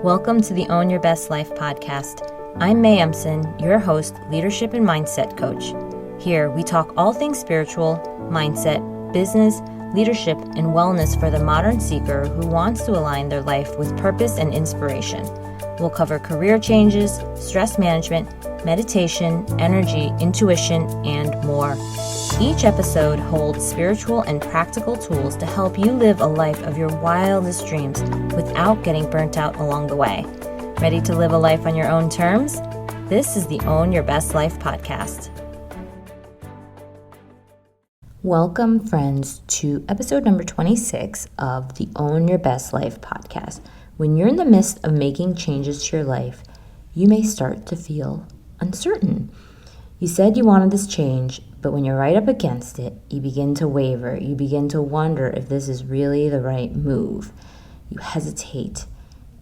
Welcome to the Own Your Best Life podcast. I'm May Emson, your host, leadership and mindset coach. Here, we talk all things spiritual, mindset, business, leadership, and wellness for the modern seeker who wants to align their life with purpose and inspiration. We'll cover career changes, stress management, meditation, energy, intuition, and more. Each episode holds spiritual and practical tools to help you live a life of your wildest dreams without getting burnt out along the way. Ready to live a life on your own terms? This is the Own Your Best Life podcast. Welcome, friends, to episode number 26 of the Own Your Best Life podcast. When you're in the midst of making changes to your life, you may start to feel uncertain. You said you wanted this change, but when you're right up against it, you begin to waver. You begin to wonder if this is really the right move. You hesitate,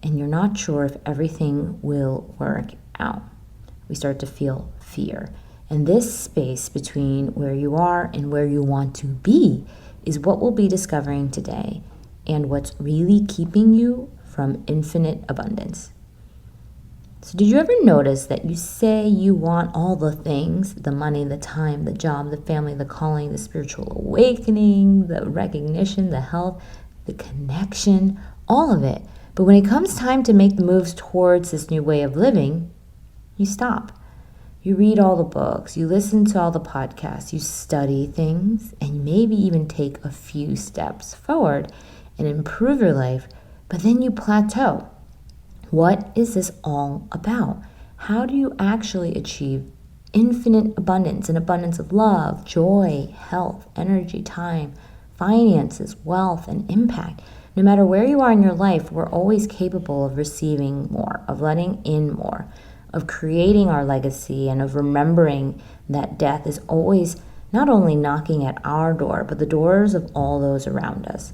and you're not sure if everything will work out. We start to feel fear. And this space between where you are and where you want to be is what we'll be discovering today, and what's really keeping you from infinite abundance. So did you ever notice that you say you want all the things, the money, the time, the job, the family, the calling, the spiritual awakening, the recognition, the health, the connection, all of it. But when it comes time to make the moves towards this new way of living, you stop. You read all the books, you listen to all the podcasts, you study things, and maybe even take a few steps forward and improve your life, but then you plateau. What is this all about? How do you actually achieve infinite abundance, an abundance of love, joy, health, energy, time, finances, wealth, and impact? No matter where you are in your life, we're always capable of receiving more, of letting in more, of creating our legacy, and of remembering that death is always not only knocking at our door, but the doors of all those around us.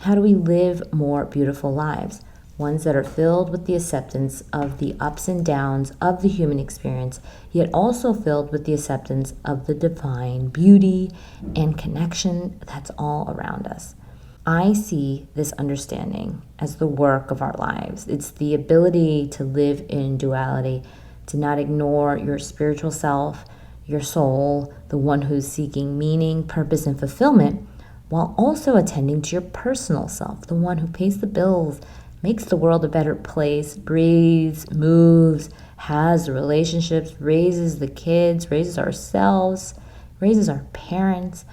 How do we live more beautiful lives? Ones that are filled with the acceptance of the ups and downs of the human experience, yet also filled with the acceptance of the divine beauty and connection that's all around us. I see this understanding as the work of our lives. It's the ability to live in duality, to not ignore your spiritual self, your soul, the one who's seeking meaning, purpose, and fulfillment, while also attending to your personal self, the one who pays the bills, makes the world a better place, breathes, moves, has relationships, raises the kids, raises ourselves, raises our parents.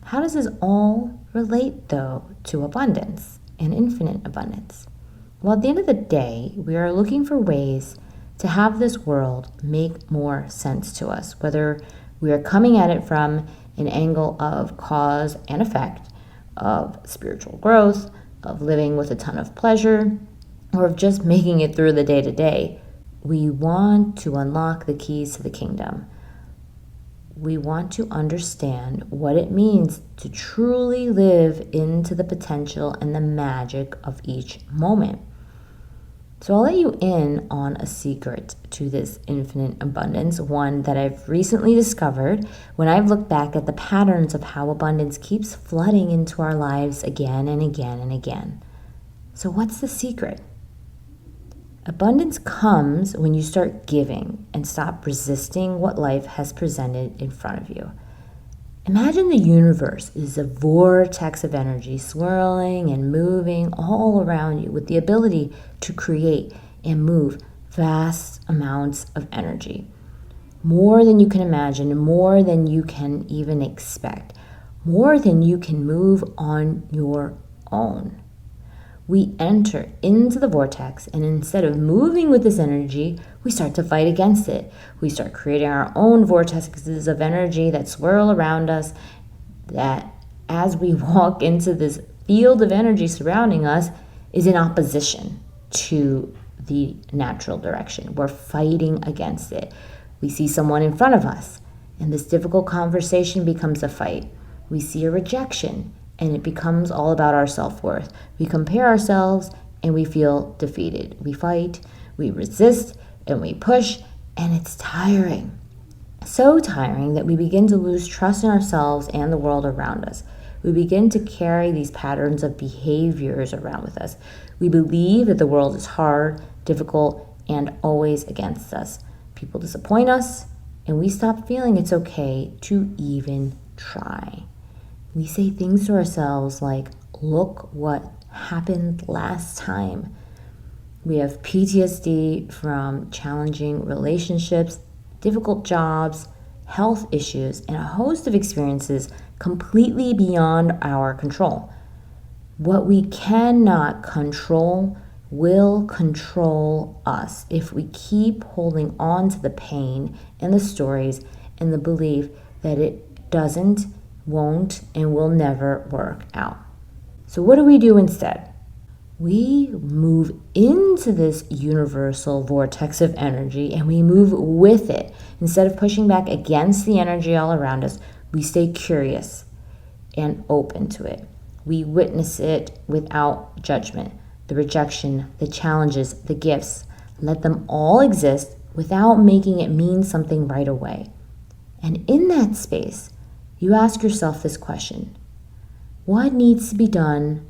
How does this all relate, though, to abundance and infinite abundance? Well, at the end of the day, we are looking for ways to have this world make more sense to us, whether we are coming at it from an angle of cause and effect, of spiritual growth, of living with a ton of pleasure, or of just making it through the day-to-day. We want to unlock the keys to the kingdom. We want to understand what it means to truly live into the potential and the magic of each moment. So I'll let you in on a secret to this infinite abundance, one that I've recently discovered when I've looked back at the patterns of how abundance keeps flooding into our lives again and again and again. So what's the secret? Abundance comes when you start giving and stop resisting what life has presented in front of you. Imagine the universe is a vortex of energy swirling and moving all around you with the ability to create and move vast amounts of energy. More than you can imagine, more than you can even expect, more than you can move on your own. We enter into the vortex, and instead of moving with this energy, we start to fight against it. We start creating our own vortexes of energy that swirl around us, that as we walk into this field of energy surrounding us is in opposition to the natural direction. We're fighting against it. We see someone in front of us, and this difficult conversation becomes a fight. We see a rejection, and it becomes all about our self-worth. We compare ourselves and we feel defeated. We fight, we resist, and we push, and it's tiring. So tiring that we begin to lose trust in ourselves and the world around us. We begin to carry these patterns of behaviors around with us. We believe that the world is hard, difficult, and always against us. People disappoint us, and we stop feeling it's okay to even try. We say things to ourselves like, look what happened last time. We have PTSD from challenging relationships, difficult jobs, health issues, and a host of experiences completely beyond our control. What we cannot control will control us if we keep holding on to the pain and the stories and the belief that it doesn't, won't, and will never work out. So what do we do instead? We move into this universal vortex of energy and we move with it. Instead of pushing back against the energy all around us, we stay curious and open to it. We witness it without judgment. The rejection, the challenges, the gifts, let them all exist without making it mean something right away. And in that space, you ask yourself this question: what needs to be done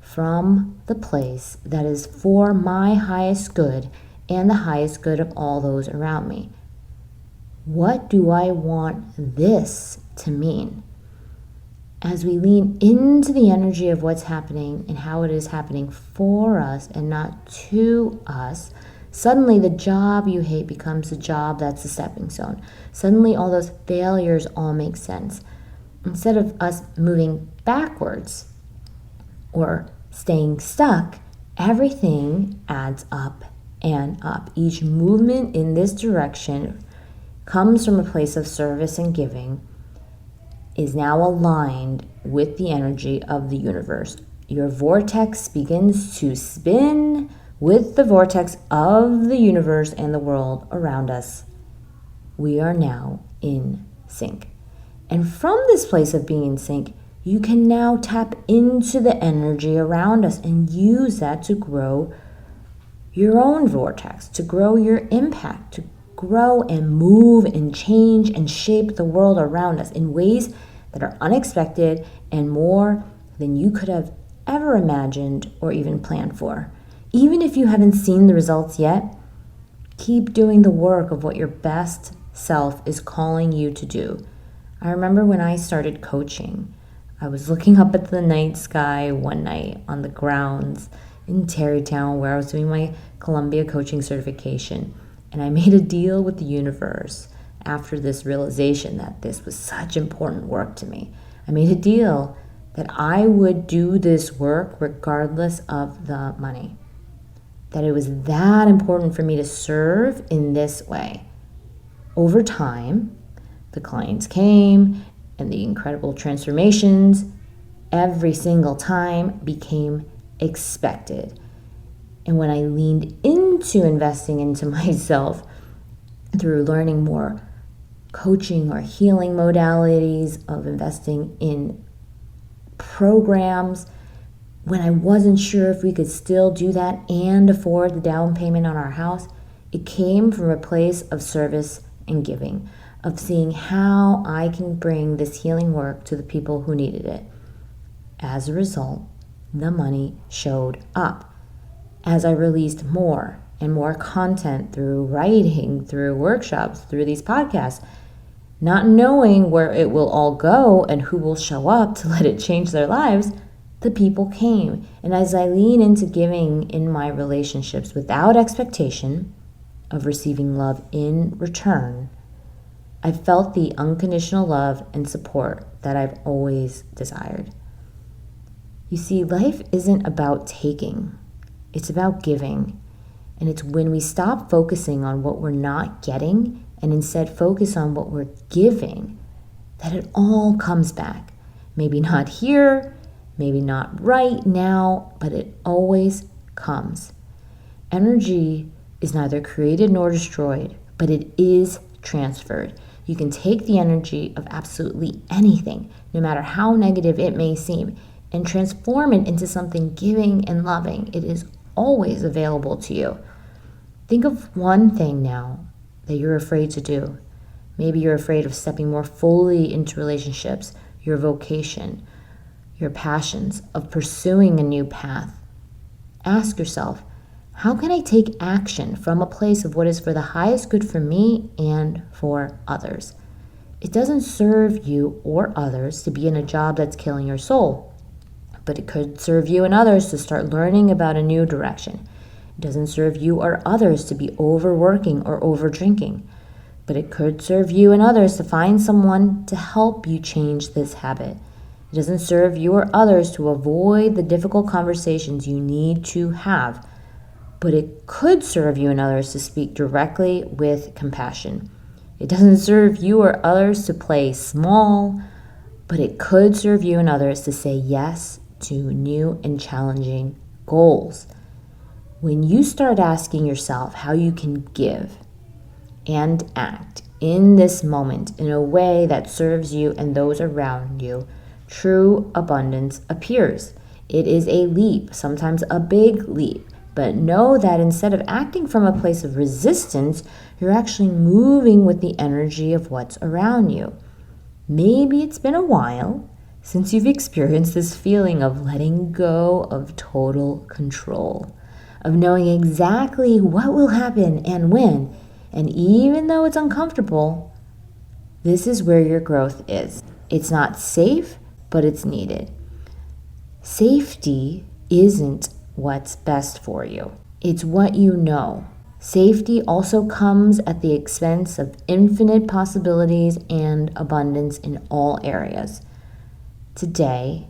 from the place that is for my highest good and the highest good of all those around me? What do I want this to mean? As we lean into the energy of what's happening and how it is happening for us and not to us, suddenly the job you hate becomes a job that's a stepping stone. Suddenly all those failures all make sense. Instead of us moving backwards or staying stuck, everything adds up and up. Each movement in this direction comes from a place of service and giving, is now aligned with the energy of the universe. Your vortex begins to spin with the vortex of the universe and the world around us. We are now in sync. And from this place of being in sync, you can now tap into the energy around us and use that to grow your own vortex, to grow your impact, to grow and move and change and shape the world around us in ways that are unexpected and more than you could have ever imagined or even planned for. Even if you haven't seen the results yet, keep doing the work of what your best self is calling you to do. I remember when I started coaching, I was looking up at the night sky one night on the grounds in Tarrytown where I was doing my Columbia coaching certification, and I made a deal with the universe. After this realization that this was such important work to me, I made a deal that I would do this work regardless of the money. That it was that important for me to serve in this way. Over time, the clients came and the incredible transformations every single time became expected. And when I leaned into investing into myself through learning more coaching or healing modalities, of investing in programs, when I wasn't sure if we could still do that and afford the down payment on our house, it came from a place of service and giving, of seeing how I can bring this healing work to the people who needed it. As a result, the money showed up. As I released more and more content through writing, through workshops, through these podcasts, not knowing where it will all go and who will show up to let it change their lives, the people came. And as I lean into giving in my relationships without expectation of receiving love in return, I felt the unconditional love and support that I've always desired. You see, life isn't about taking, it's about giving. And it's when we stop focusing on what we're not getting and instead focus on what we're giving that it all comes back. Maybe not here, maybe not right now, but it always comes. Energy is neither created nor destroyed, but it is transferred. You can take the energy of absolutely anything, no matter how negative it may seem, and transform it into something giving and loving. It is always available to you. Think of one thing now that you're afraid to do. Maybe you're afraid of stepping more fully into relationships, your vocation, your passions, of pursuing a new path. Ask yourself, How can I take action from a place of what is for the highest good for me and for others? It doesn't serve you or others to be in a job that's killing your soul, but it could serve you and others to start learning about a new direction. It doesn't serve you or others to be overworking or over drinking, but it could serve you and others to find someone to help you change this habit. It doesn't serve you or others to avoid the difficult conversations you need to have, but it could serve you and others to speak directly with compassion. It doesn't serve you or others to play small, but it could serve you and others to say yes to new and challenging goals. When you start asking yourself how you can give and act in this moment in a way that serves you and those around you, true abundance appears. It is a leap, sometimes a big leap, but know that instead of acting from a place of resistance, you're actually moving with the energy of what's around you. Maybe it's been a while since you've experienced this feeling of letting go of total control, of knowing exactly what will happen and when. And even though it's uncomfortable, this is where your growth is. It's not safe, but it's needed. Safety isn't what's best for you. It's what you know. Safety also comes at the expense of infinite possibilities and abundance in all areas. Today,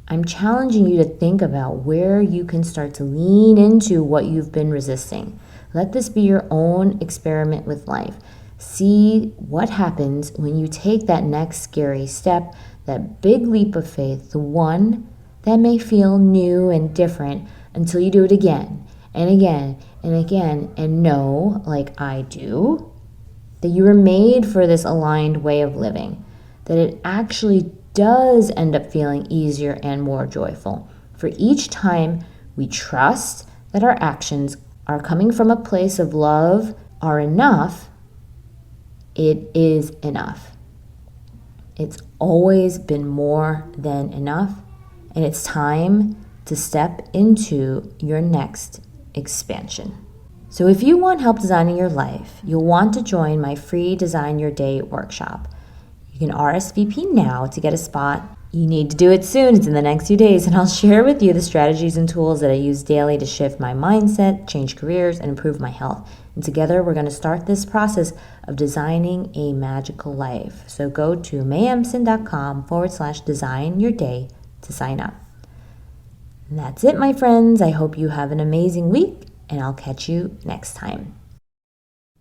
I'm challenging you to think about where you can start to lean into what you've been resisting. Let this be your own experiment with life. See what happens when you take that next scary step, that big leap of faith, the one that may feel new and different, until you do it again and again and again and know, like I do, that you were made for this aligned way of living, that it actually does end up feeling easier and more joyful. For each time we trust that our actions are coming from a place of love, are enough, it is enough. It's always been more than enough, and it's time to step into your next expansion. So if you want help designing your life, you'll want to join my free Design Your Day workshop. You can RSVP now to get a spot. You need to do it soon. It's in the next few days, and I'll share with you the strategies and tools that I use daily to shift my mindset, change careers, and improve my health. And together we're going to start this process of designing a magical life. So go to mayemson.com/design your day to sign up. And that's it, my friends. I hope you have an amazing week, and I'll catch you next time.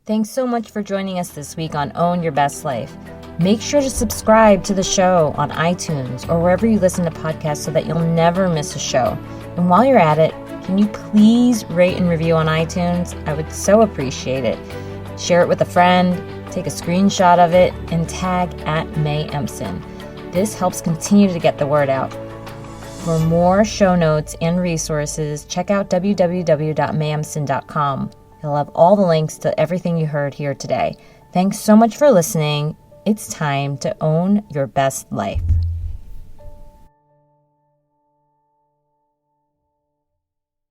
Thanks so much for joining us this week on Own Your Best Life. Make sure to subscribe to the show on iTunes or wherever you listen to podcasts so that you'll never miss a show. And while you're at it, can you please rate and review on iTunes? I would so appreciate it. Share it with a friend, take a screenshot of it, and tag @MayEmson. This helps continue to get the word out. For more show notes and resources, check out www.mayemson.com. You'll have all the links to everything you heard here today. Thanks so much for listening. It's time to own your best life.